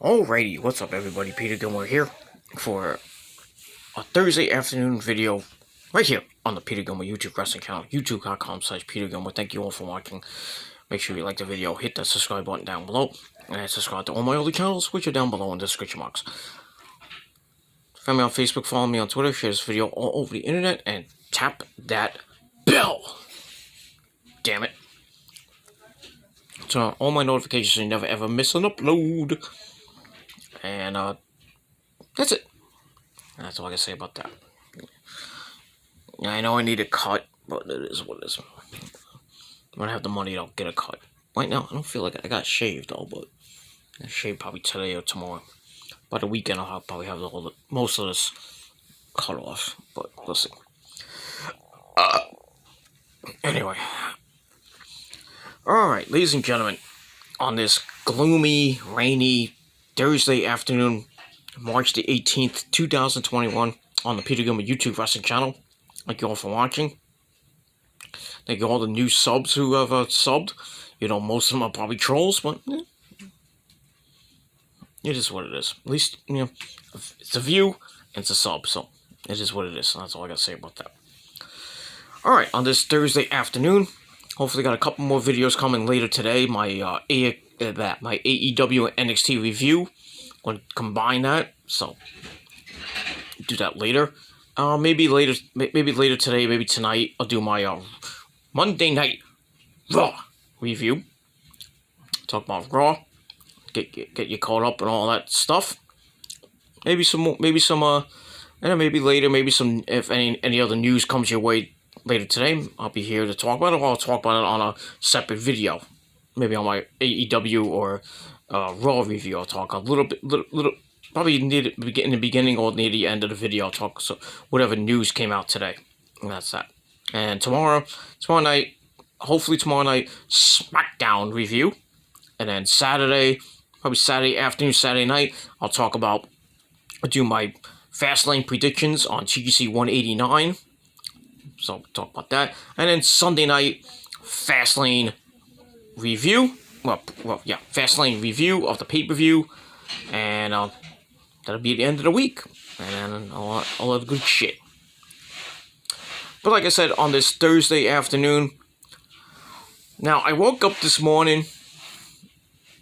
Alrighty, what's up everybody, Peter Gilmore here for a Thursday afternoon video right here on the Peter Gilmore YouTube wrestling channel, youtube.com/Peter Gilmore. Thank you all for watching. Make sure you like the video, hit that subscribe button down below, and subscribe to all my other channels, which are down below in the description box. Find me on Facebook, follow me on Twitter, share this video all over the internet, and tap that bell. Damn it. Turn on all my notifications so you never ever miss an upload. And, that's it. That's all I can say about that. I know I need a cut, but it is what it is. When I have the money, I'll get a cut. Right now, I don't feel like I got shaved, though, but I'll shave probably today or tomorrow. By the weekend, I'll probably have most of this cut off, but we'll see. Anyway. Alright, ladies and gentlemen, on this gloomy, rainy Thursday afternoon, March the 18th, 2021, on the Peter Gilmore YouTube wrestling channel. Thank you all for watching. Thank you all the new subs who have subbed. You know, most of them are probably trolls, but it is what it is. At least, you know, it's a view and it's a sub, so it is what it is. That's all I gotta say about that. Alright, on this Thursday afternoon, hopefully got a couple more videos coming later today. My my AEW and NXT review. I'm going to combine that, so do that later. Maybe later today, maybe tonight. I'll do my Monday Night Raw review. Talk about Raw, get you caught up and all that stuff. Maybe some more, and maybe later, maybe some, if any other news comes your way later today, I'll be here to talk about it, or I'll talk about it on a separate video. Maybe on my AEW or Raw review, I'll talk a little bit, probably in the beginning or near the end of the video, I'll talk whatever news came out today. And that's that. And tomorrow night, hopefully tomorrow night, SmackDown review. And then Saturday, probably Saturday afternoon, Saturday night, I'll do my Fastlane predictions on TGC 189. So talk about that. And then Sunday night, Fastlane review. Fastlane review of the pay-per-view. And that'll be the end of the week. And then all that good shit. But like I said, on this Thursday afternoon, now I woke up this morning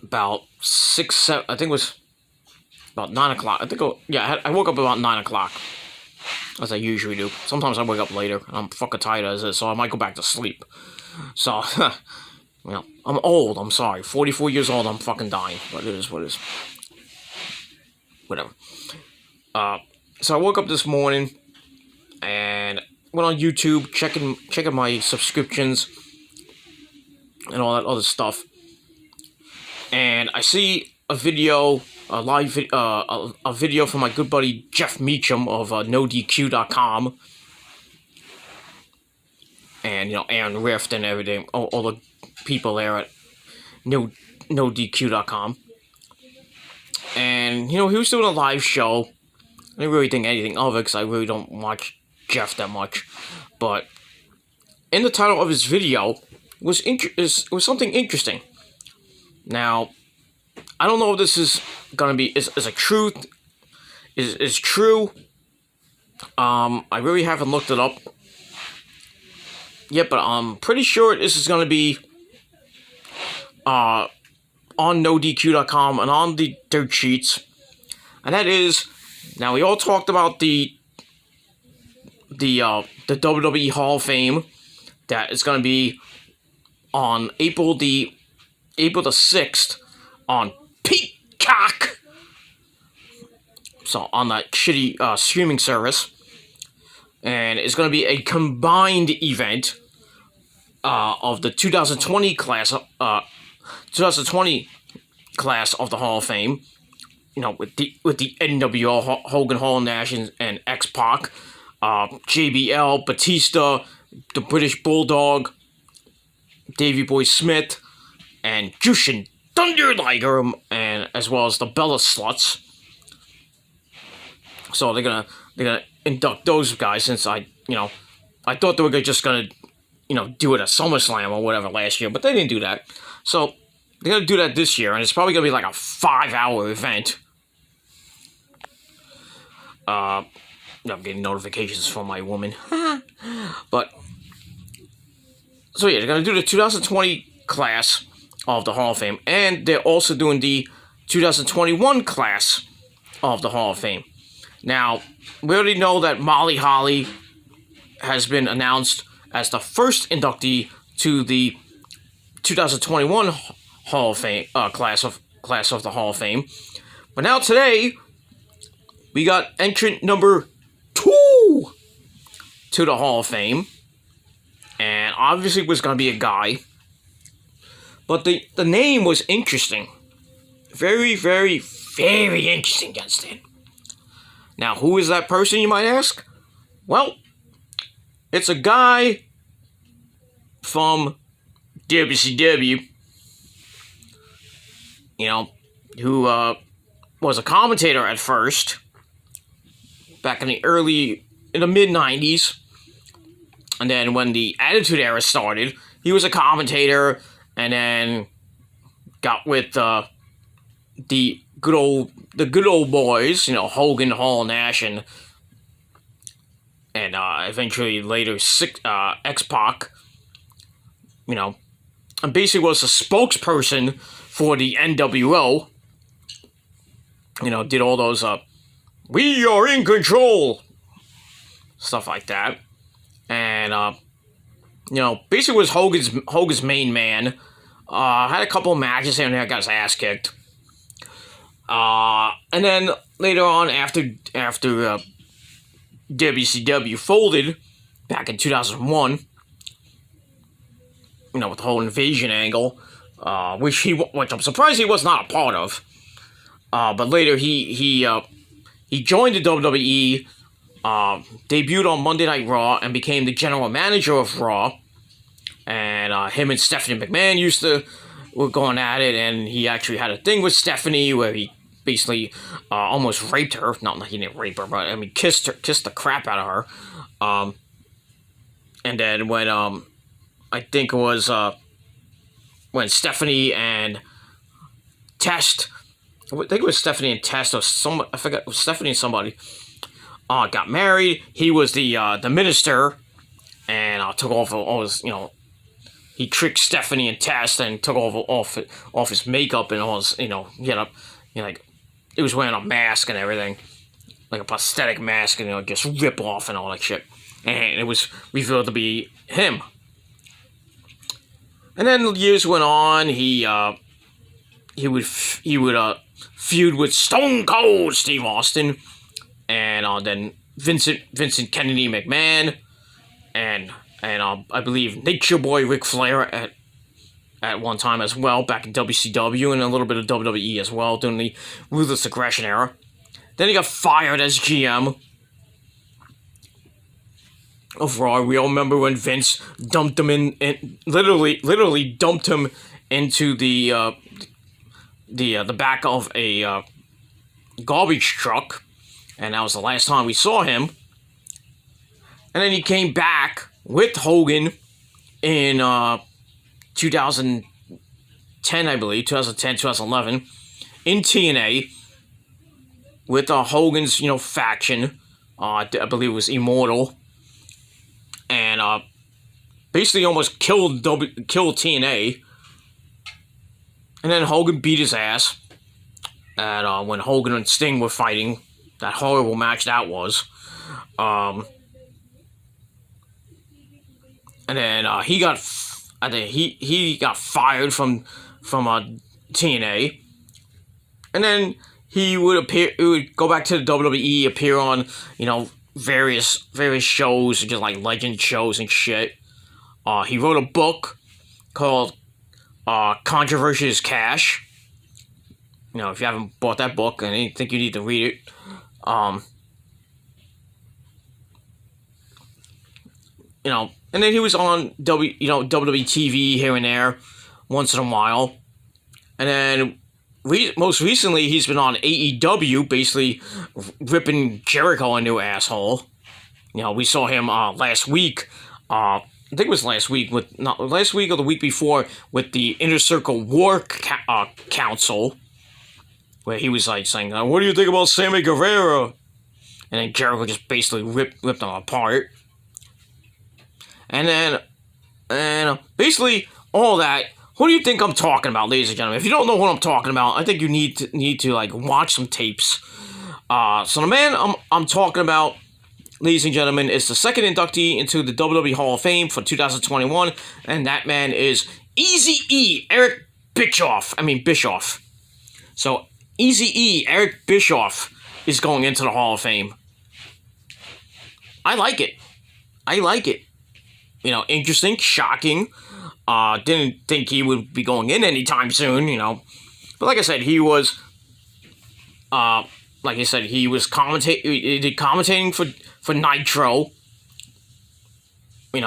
about 7, I think it was about 9 o'clock. I woke up about 9 o'clock. As I usually do. Sometimes I wake up later, and I'm fucking tired as is, so I might go back to sleep. So, you know, I'm old, I'm sorry. 44 years old, I'm fucking dying. But it is what it is. Whatever. So I woke up this morning, and went on YouTube, checking my subscriptions, and all that other stuff. And I see a video, a video from my good buddy Jeff Meacham of NoDQ.com, and you know, Aaron Rift and everything, all the people there at NoDQ.com, and you know, he was doing a live show. I didn't really think anything of it because I really don't watch Jeff that much, but in the title of his video was something interesting. Now, I don't know if this is gonna be is a truth is true. I really haven't looked it up yet, but I'm pretty sure this is gonna be on NoDQ.com and on the dirt sheets, and that is, now we all talked about the WWE Hall of Fame that is gonna be on April the 6th on Peacock. So on that shitty streaming service, and it's going to be a combined event of the 2020 class, 2020 class of the Hall of Fame. You know, with the NWO, Hogan, Hall, Nash, and X-Pac, JBL, Batista, the British Bulldog, Davey Boy Smith, and Jushin Thunder Liger, and as well as the Bella Sluts. So they're gonna induct those guys, since I thought they were just gonna do it at SummerSlam or whatever last year, but they didn't do that. So they're gonna do that this year, and it's probably gonna be like a 5-hour event. I'm getting notifications from my woman. But so yeah, they're gonna do the 2020 class of the Hall of Fame, and they're also doing the 2021 class of the Hall of Fame. Now, we already know that Molly Holly has been announced as the first inductee to the 2021 Hall of Fame class of the Hall of Fame. But now today, we got entrant number 2 to the Hall of Fame, and obviously it was going to be a guy. But the name was interesting. Very, very, very interesting, Justin. Now, who is that person, you might ask? Well, it's a guy from WCW, who was a commentator at first, back in the mid-90s. And then when the Attitude Era started, he was a commentator, and then got with the good old boys, Hogan, Hall, Nash, and eventually later X-Pac, and basically was a spokesperson for the NWO. Did all those "We are in control" stuff like that, and basically was Hogan's main man. Had a couple of matches and got his ass kicked. And then later on, after WCW folded back in 2001, with the whole invasion angle, which I'm surprised he was not a part of. But later he joined the WWE, debuted on Monday Night Raw, and became the general manager of Raw. And him and Stephanie McMahon were going at it, and he actually had a thing with Stephanie where he basically almost raped her. Not he didn't rape her, but kissed the crap out of her. And then when I think it was when Stephanie and Test, I think it was Stephanie and Test or some, I forget, it was Stephanie and somebody got married. He was the minister, and took off all his, he tricked Stephanie and Test and took off his makeup and all his, he was wearing a mask and everything, like a prosthetic mask, and just rip off and all that shit. And it was revealed to be him. And then years went on. He would feud with Stone Cold Steve Austin, and then Vincent Kennedy McMahon, and I believe Nature Boy Ric Flair at one time as well, back in WCW, and a little bit of WWE as well during the Ruthless Aggression era. Then he got fired as GM of Raw. We all remember when Vince dumped him in literally dumped him into the back of a garbage truck, and that was the last time we saw him. And then he came back with Hogan in 2010, I believe, 2010, 2011, in TNA, with Hogan's, faction. I believe it was Immortal. And basically almost killed TNA. And then Hogan beat his ass when Hogan and Sting were fighting. That horrible match that was. And then he got fired from TNA. And then he would go back to the WWE, appear on, various shows, just like legend shows and shit. He wrote a book called Controversy is Cash. If you haven't bought that book, I think you need to read it. And then he was on WWE TV here and there, once in a while. And then most recently, he's been on AEW, basically ripping Jericho a new asshole. We saw him last week I think it was last week not last week or the week before with the Inner Circle War Council, where he was like saying, "What do you think about Sammy Guevara?" And then Jericho just basically ripped them apart. And then basically all that. Who do you think I'm talking about, ladies and gentlemen? If you don't know what I'm talking about, I think you need to like watch some tapes. So the man I'm talking about, ladies and gentlemen, is the second inductee into the WWE Hall of Fame for 2021, and that man is Eazy-E, Eric Bischoff. So Eazy-E, Eric Bischoff is going into the Hall of Fame. I like it. Interesting, shocking. Didn't think he would be going in anytime soon, But like I said, he was, commentating for Nitro. I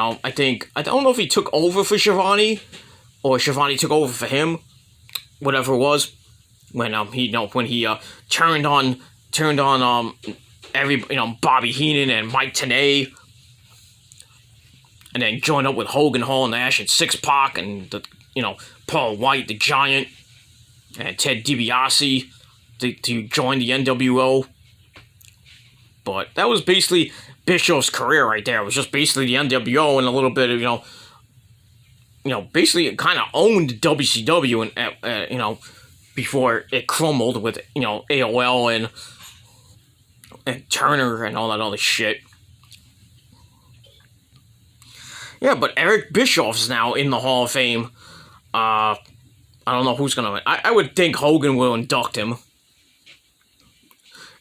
don't know if he took over for Shivani, or Shivani took over for him. Whatever it was, when he turned on Bobby Heenan and Mike Tenay. And then joined up with Hogan, Hall, Nash, and Six-Pac, and Paul White, the Giant, and Ted DiBiase to join the NWO. But that was basically Bischoff's career right there. It was just basically the NWO and a little bit of basically it kind of owned WCW and before it crumbled with AOL and Turner and all that other shit. Yeah, but Eric Bischoff's now in the Hall of Fame. I don't know who's gonna. I would think Hogan will induct him,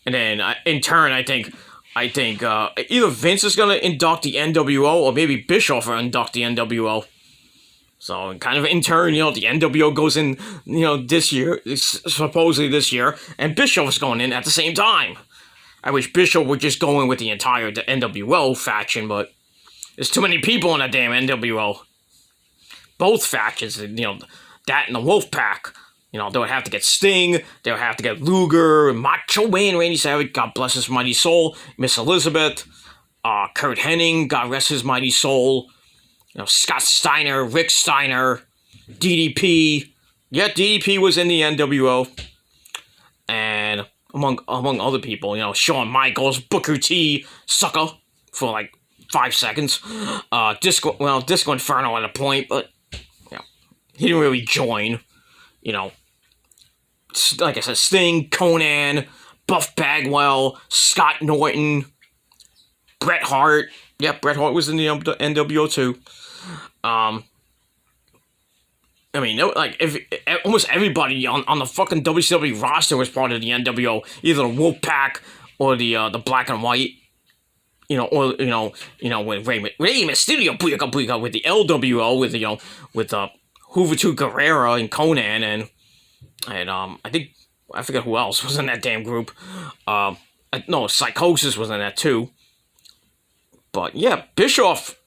and then in turn, I think either Vince is gonna induct the NWO or maybe Bischoff will induct the NWO. So kind of in turn, the NWO goes in, this year, supposedly this year, and Bischoff is going in at the same time. I wish Bischoff would just go in with the entire NWO faction, but. There's too many people in that damn NWO. Both factions, that and the Wolfpack. They would have to get Sting, they would have to get Luger, Macho Man, Randy Savage, God bless his mighty soul, Miss Elizabeth, Kurt Hennig, God rest his mighty soul, Scott Steiner, Rick Steiner, DDP. Yeah, DDP was in the NWO. And among other people, Shawn Michaels, Booker T, Sucker, for like 5 seconds. Disco Inferno at a point, but he didn't really join. Like I said, Sting, Conan, Buff Bagwell, Scott Norton, Bret Hart. Yeah, Bret Hart was in the NWO too. Almost everybody on the fucking WCW roster was part of the NWO, either the Wolfpack or the Black and White. With Rey Mysterio, booyaka, with the LWO, with Juventud Guerrera and Conan, and I forget who else was in that damn group. Psychosis was in that too. But yeah, Bischoff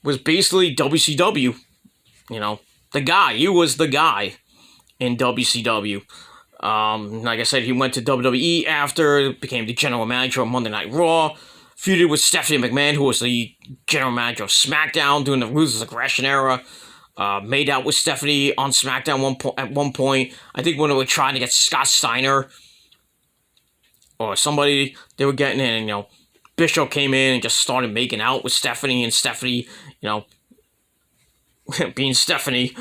was basically WCW. The guy. He was the guy in WCW. Like I said, he went to WWE after, became the general manager of Monday Night Raw. Feuded with Stephanie McMahon, who was the general manager of SmackDown during the Ruthless Aggression era. Made out with Stephanie on SmackDown at one point. I think when they were trying to get Scott Steiner or somebody, they were getting in, and Bischoff came in and just started making out with Stephanie, and Stephanie, being Stephanie,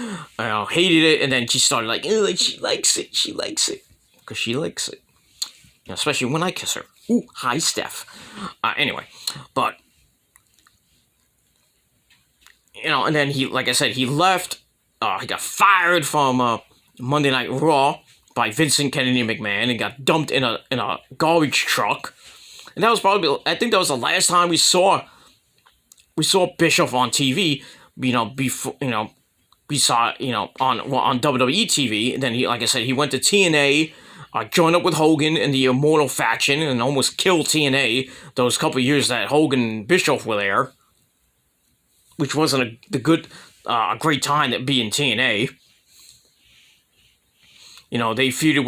hated it, and then she started she likes it, because she likes it. Especially when I kiss her. Ooh, hi, Steph. Anyway, but, and then he, like I said, he left. He got fired from Monday Night Raw by Vincent Kennedy McMahon and got dumped in a garbage truck. And that was I think that was the last time we saw Bischoff on TV. Before, we saw, on WWE TV. And then he, like I said, he went to TNA. Joined up with Hogan in the Immortal faction and almost killed TNA those couple years that Hogan and Bischoff were there, which wasn't a great time to be in TNA. They feuded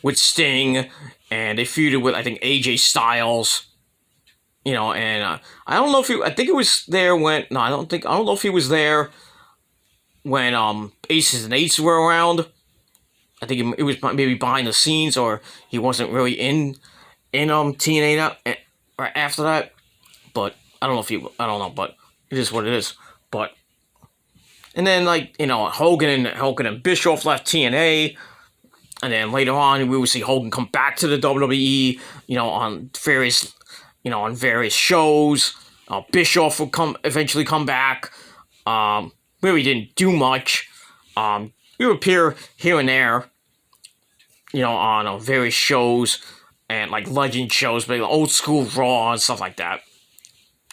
with Sting, and they feuded with, I think, AJ Styles. And I don't know if I think it was there when, no, I don't know if he was there when Aces and Eights were around. I think it was maybe behind the scenes, or he wasn't really in TNA now, or after that. But I don't know, but it is what it is. But and then Hogan and Bischoff left TNA, and then later on we would see Hogan come back to the WWE, on various shows. Bischoff would eventually come back. Really didn't do much. He would appear here and there, on various shows and legend shows, but old school Raw and stuff like that.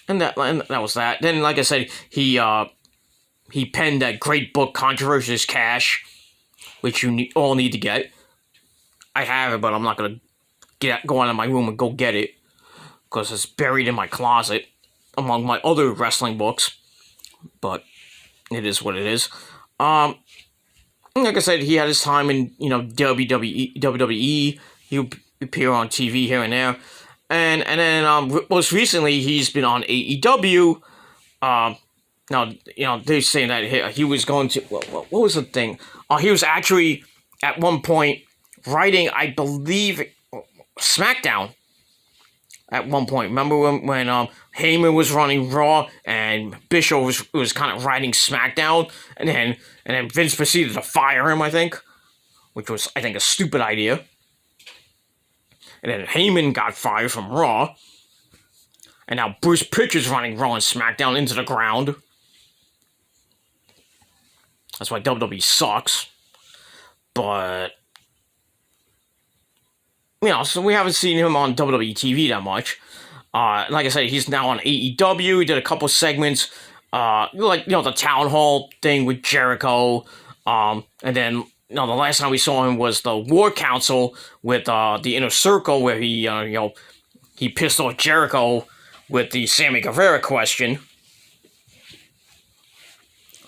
And that was that. Then, like I said, he penned that great book, Controversy is Cash, which you all need to get. I have it, but I'm not gonna go out of my room and go get it because it's buried in my closet among my other wrestling books. But it is what it is. Like I said, he had his time in WWE. He would appear on TV here and there, and then most recently he's been on AEW. Now they're saying that he was going to what was the thing? He was actually at one point writing, I believe, SmackDown. At one point, remember when Heyman was running Raw and Bischoff was kind of writing SmackDown, and then Vince proceeded to fire him, I think, which was, I think, a stupid idea. And then Heyman got fired from Raw, and now Bruce Pritchard's running Raw and SmackDown into the ground. That's why WWE sucks. But so we haven't seen him on WWE TV that much. Like I said, he's now on AEW. He did a couple segments, the Town Hall thing with Jericho. And then, the last time we saw him was the War Council with the Inner Circle, where he pissed off Jericho with the Sammy Guevara question.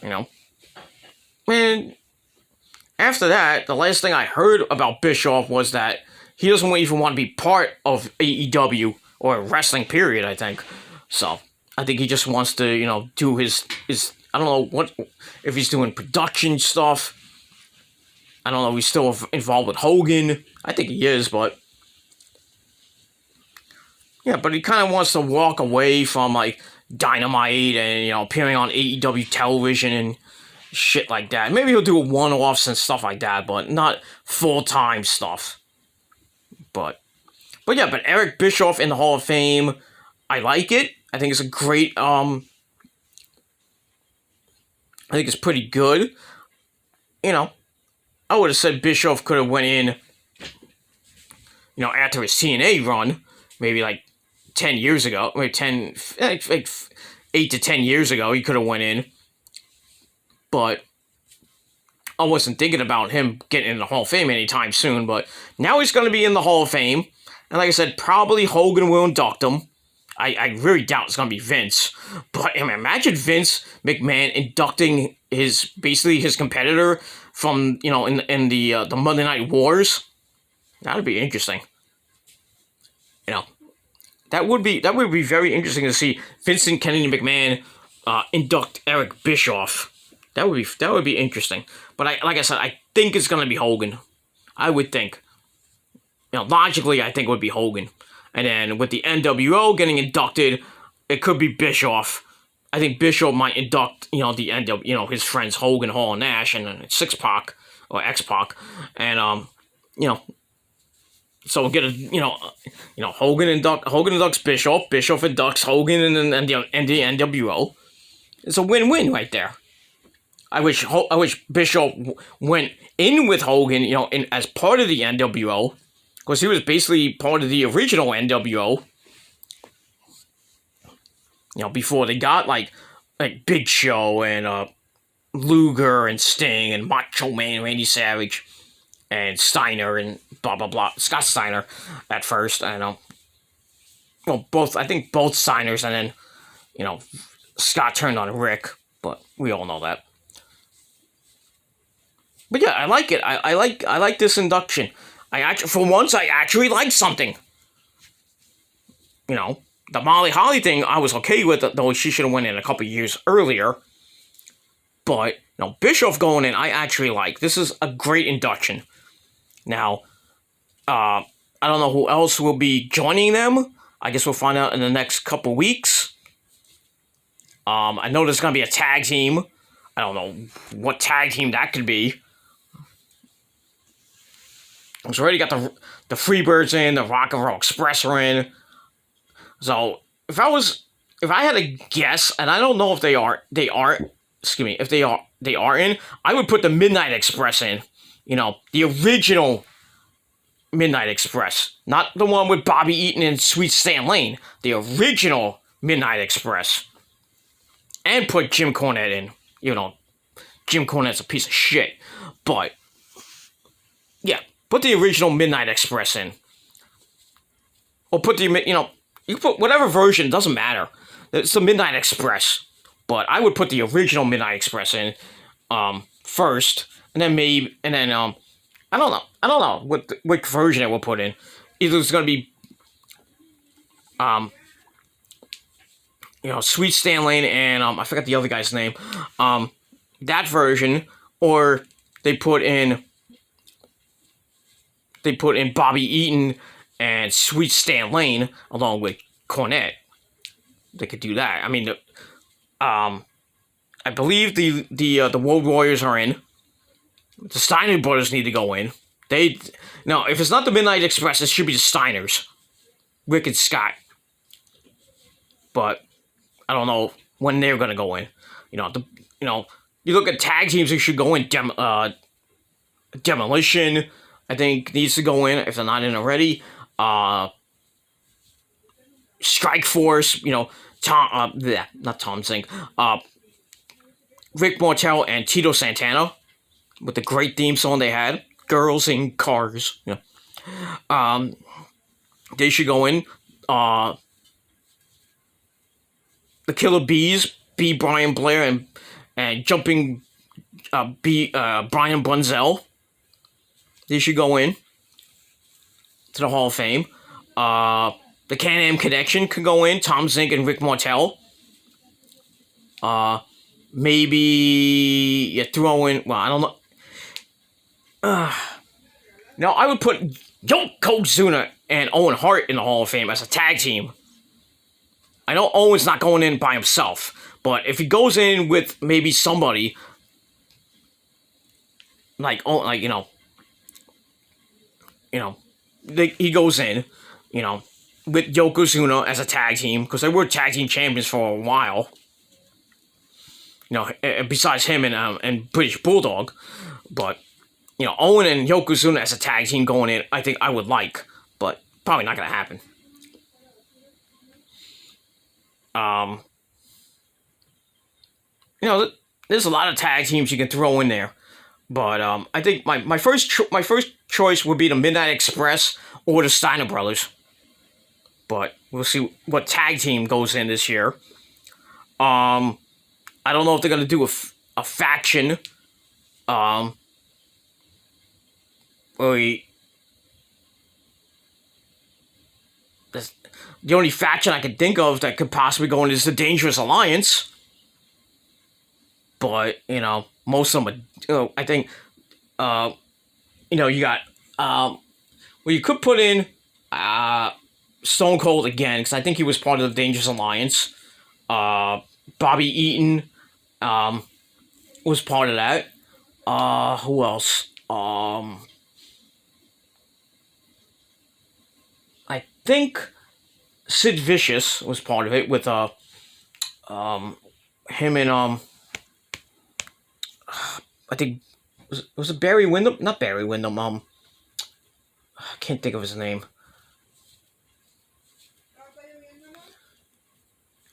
And after that, the last thing I heard about Bischoff was that he doesn't even want to be part of AEW or wrestling, period, I think. So, I think he just wants to, do his I don't know if he's doing production stuff. I don't know if he's still involved with Hogan. I think he is, but yeah, but he kind of wants to walk away from, Dynamite and, appearing on AEW television and shit like that. Maybe he'll do one-offs and stuff like that, but not full-time stuff. But Eric Bischoff in the Hall of Fame, I like it. I think it's a great, I think it's pretty good. I would have said Bischoff could have went in, after his TNA run, maybe 10 years ago, maybe 8 to 10 years ago, he could have went in. But I wasn't thinking about him getting in the Hall of Fame anytime soon, but now he's going to be in the Hall of Fame. And like I said, probably Hogan will induct him. I really doubt it's going to be Vince. But imagine Vince McMahon inducting his competitor from, in the Monday Night Wars. That would be interesting. That would be very interesting to see Vincent Kennedy McMahon induct Eric Bischoff. That would be interesting. But like I said, I think it's gonna be Hogan. I would think. Logically, I think it would be Hogan. And then with the NWO getting inducted, it could be Bischoff. I think Bischoff might induct, the NWO, his friends Hogan, Hall, and Nash, and then Six-Pac or X-Pac, and so we'll get Hogan inducts Bischoff, Bischoff inducts Hogan, and the NWO. It's a win-win right there. I wish Bischoff went in with Hogan, as part of the NWO, because he was basically part of the original NWO. Before they got like Big Show and Luger and Sting and Macho Man Randy Savage and Steiner and blah blah blah. Scott Steiner at first, I think both Steiners, and then Scott turned on Rick, but we all know that. But yeah, I like it. I like this induction. For once I actually like something. The Molly Holly thing, I was okay with, though she should have went in a couple years earlier. But, Bischoff going in, I actually like. This is a great induction. Now, I don't know who else will be joining them. I guess we'll find out in the next couple weeks. I know there's going to be a tag team. I don't know what tag team that could be. We've already got the Freebirds in, the Rock and Roll Express are in. So, if I had to guess, and I don't know if they are in, I would put the Midnight Express in. The original Midnight Express. Not the one with Bobby Eaton and Sweet Stan Lane. The original Midnight Express. And put Jim Cornette in. Jim Cornette's a piece of shit. But, yeah, put the original Midnight Express in. Or put the, you put whatever version, doesn't matter. It's the Midnight Express. But I would put the original Midnight Express in first. And then I don't know what version it will put in. Either it's going to be, Sweet Stan Lane and, I forgot the other guy's name. That version, or they put in Bobby Eaton and Sweet Stan Lane along with Cornette. They could do that. I mean, I believe the Road Warriors are in. The Steiner brothers need to go in. If it's not the Midnight Express, it should be the Steiners, Rick and Scott. But I don't know when they're gonna go in. You look at tag teams who should go in. Demolition, I think, needs to go in if they're not in already. Strike Force, not Tom Zink. Rick Martel and Tito Santana with the great theme song they had, Girls in Cars. They should go in. The Killer Bees, B. Brian Blair and Jumping Brian Brunzell. They should go in to the Hall of Fame. The Can-Am Connection could go in. Tom Zink and Rick Martel. Maybe you throw in. Well, I don't know. No, I would put Yokozuna and Owen Hart in the Hall of Fame as a tag team. I know Owen's not going in by himself, but if he goes in with maybe somebody he goes in, with Yokozuna as a tag team, because they were tag team champions for a while. Besides him and British Bulldog, but Owen and Yokozuna as a tag team going in, I think I would like, but probably not gonna happen. There's a lot of tag teams you can throw in there, but I think my first choice would be the Midnight Express or the Steiner Brothers. But we'll see what tag team goes in this year. I don't know if they're gonna do a faction. The only faction I can think of that could possibly go in is the Dangerous Alliance. But, most of them are, I think, you got, you could put in, Stone Cold again, because I think he was part of the Dangerous Alliance. Bobby Eaton, was part of that. Who else? I think Sid Vicious was part of it with him and I think was it Barry Windham? Not Barry Windham. I can't think of his name.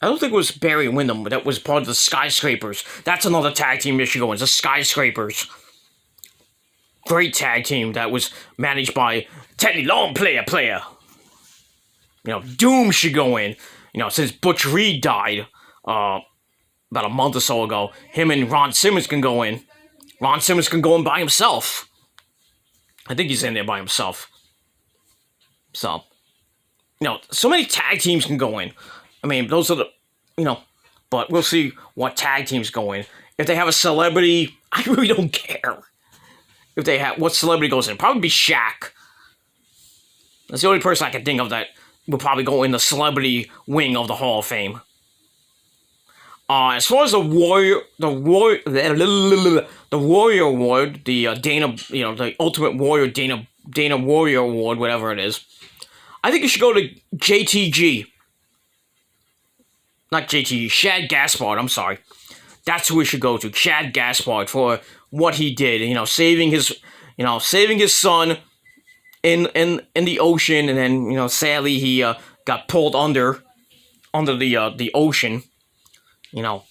I don't think it was Barry Windham, but that was part of the Skyscrapers. That's another tag team that should go in. The Skyscrapers. Great tag team that was managed by Teddy Long, player. Doom should go in. Since Butch Reed died about a month or so ago, him and Ron Simmons can go in. Ron Simmons can go in by himself. I think he's in there by himself. So, so many tag teams can go in. I mean, those are the, but we'll see what tag teams go in. If they have a celebrity, I really don't care. If they have, what celebrity goes in? Probably be Shaq. That's the only person I can think of that would probably go in the celebrity wing of the Hall of Fame. As far as the Warrior Award, the Dana, the Ultimate Warrior Dana Warrior Award, whatever it is, I think you should go to JTG. Not JTG, Shad Gaspard, I'm sorry. That's who we should go to, Shad Gaspard, for what he did, saving his son in the ocean, and then, sadly he got pulled under the ocean.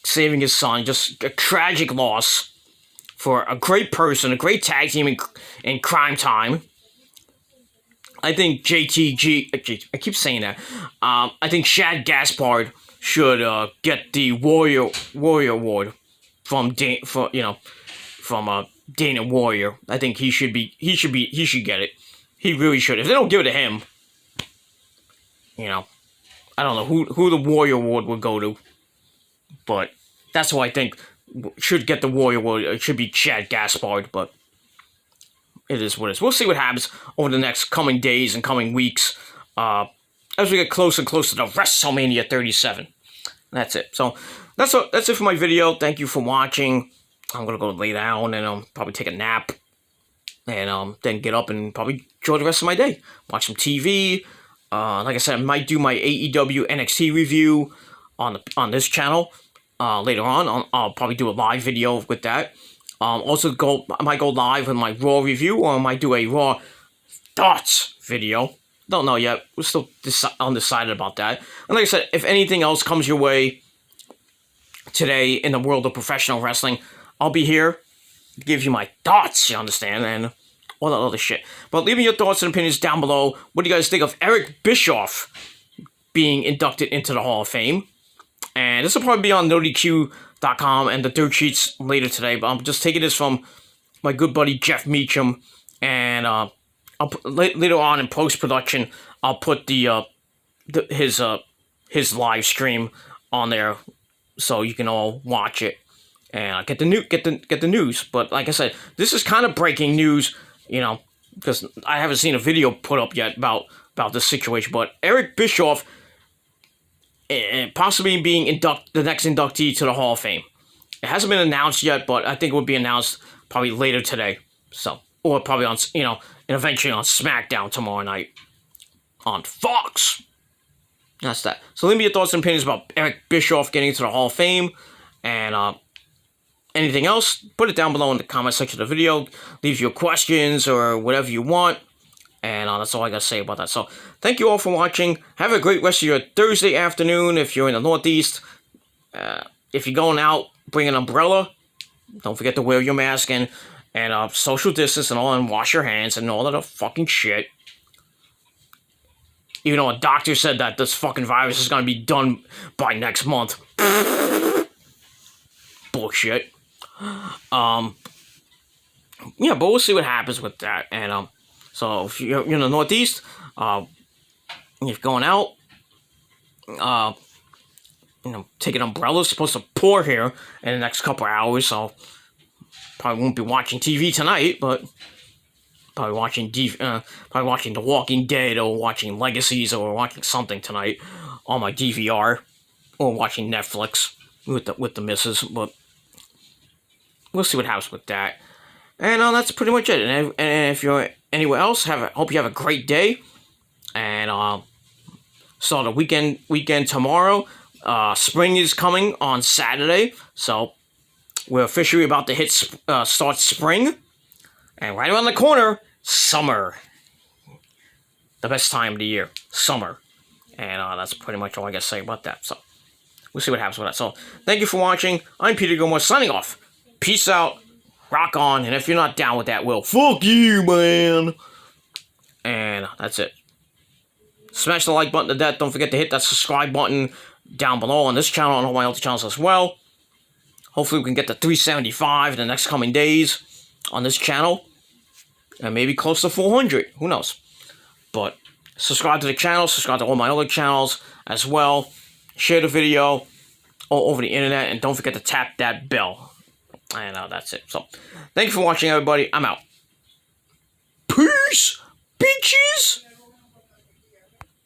Saving his son, just a tragic loss for a great person, a great tag team in Crime Time. I think JTG, I keep saying that. I think Shad Gaspard should get the Warrior Award from Dana Warrior. I think he should get it. He really should. If they don't give it to him, I don't know who the Warrior Award would go to. But that's who I think should get the Warrior Award. It should be Shad Gaspard, but it is what it is. We'll see what happens over the next coming days and coming weeks as we get closer and closer to WrestleMania 37. That's it. So that's it for my video. Thank you for watching. I'm going to go lay down and probably take a nap. And then get up and probably enjoy the rest of my day. Watch some TV. Like I said, I might do my AEW NXT review on this channel later on. I'll probably do a live video with that. Also, I might go live with my Raw review, or I might do a Raw thoughts video. Don't know yet. We're still undecided about that. And like I said, if anything else comes your way today in the world of professional wrestling, I'll be here to give you my thoughts, you understand, and all that other shit. But leave me your thoughts and opinions down below. What do you guys think of Eric Bischoff being inducted into the Hall of Fame? And this will probably be on NoDQ.com and the dirt sheets later today. But I'm just taking this from my good buddy Jeff Meacham. And I'll put, later on in post-production, I'll put his live stream on there so you can all watch it and get the news. But like I said, this is kind of breaking news, because I haven't seen a video put up yet about this situation. But Eric Bischoff possibly being the next inductee to the Hall of Fame. It hasn't been announced yet, but I think it will be announced probably later today. So, or probably on, and eventually on SmackDown tomorrow night on Fox. That's that. So leave me your thoughts and opinions about Eric Bischoff getting into the Hall of Fame, and anything else, put it down below in the comment section of the video. Leave your questions or whatever you want. And that's all I got to say about that. So, thank you all for watching. Have a great rest of your Thursday afternoon if you're in the Northeast. If you're going out, bring an umbrella. Don't forget to wear your mask and social distance and all, and wash your hands and all that other fucking shit. Even though a doctor said that this fucking virus is going to be done by next month. Bullshit. Yeah, but we'll see what happens with that. And, so if you're in the Northeast, if you're going out, take an umbrella. It's supposed to pour here in the next couple of hours, so probably won't be watching TV tonight, but probably watching The Walking Dead, or watching Legacies, or watching something tonight on my DVR, or watching Netflix with the missus. But we'll see what happens with that. And that's pretty much it. And if you're anywhere else, hope you have a great day. And start a weekend tomorrow. Spring is coming on Saturday, so we're officially about to start spring. And right around the corner, summer. The best time of the year, summer. And that's pretty much all I got to say about that. So we'll see what happens with that. So thank you for watching. I'm Peter Gilmore signing off. Peace out. Rock on, and if you're not down with that, well, fuck you, man. And that's it. Smash the like button to death. Don't forget to hit that subscribe button down below on this channel and all my other channels as well. Hopefully we can get to 375 in the next coming days on this channel. And maybe close to 400. Who knows? But Subscribe to the channel. Subscribe to all my other channels as well. Share the video all over the internet. And don't forget to tap that bell. And that's it. So, thank you for watching, everybody. I'm out.